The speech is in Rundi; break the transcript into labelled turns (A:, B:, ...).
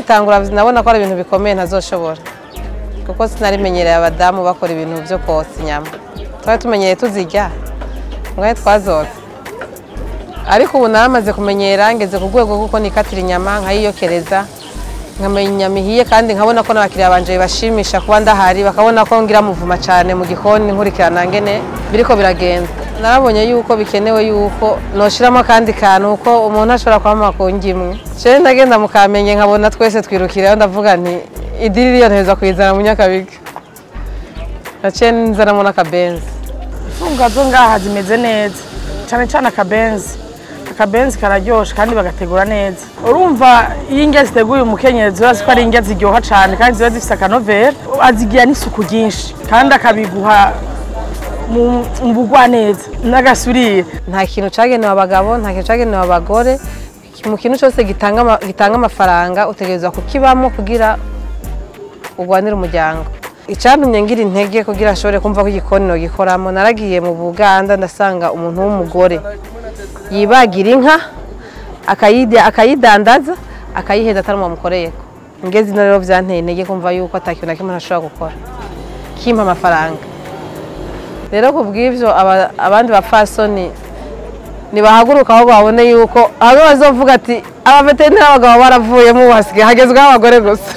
A: nkibitangura nabona ko ari ibintu bikomeye ntazoshobora kuko sinarimenyereye abadamu bakora ibintu byo kotsa inyama twari tumenyereye tuzirya mwaye twazoza ariko ubu naramaze kumenyera ngeze ku rwego kuko nikatira inyama nkayiyokereza nkamenya inyama ihiye kandi nkabona ko n'abakiriya banje bashimisha kuba ndahari bakabona ko ngira muvuma cyane mu gikoni nkurikirana ngene biriko biragenda narabonye yuko bikenewe yuko noshiramo kandi kantu uko umuntu ashobora kwama ku ngimwe je ndagenda mukamenye nkabona twese twirukira ndavuga nti idiri yo nteza kwizana mu Nyakabiga naciye nzanamo n'akabenzi
B: ifunga zo ngaha zimeze neza cyane cyane akabenzi kararyoshe kandi bagategura neza urumva iyo indya ziteguye umukenyezi urazi ko ari indya ziryoha cyane kandi ziba zifite akanovera azigira n'isuku ryinshi kandi akabiguha mu bugwa neza n'agasuriye
A: nta kintu cagenewe abagabo nta kintu cagenewe abagore mu kintu cyose gitanga amafaranga utegerezwa kukibamo kugira ugwanire umuryango icyantumye ngira intege kugira ashobore kumva ko igikoni no gikoramo naragiye mu Buganda ndasanga umuntu w'umugore yibagira inka akayidandaza akayiheza atari umukoreyeko ngeze ino rero byanteye intege kumva yuko atakintu na kimwe ntashobora gukora kimpa amafaranga rero kubw'ivyo abandi bapfasoni nibahaguruka aho babone yuko abo bazovuga ati abaveterineri abagabo baravuyemo hasigaye hagezweho abagore gusa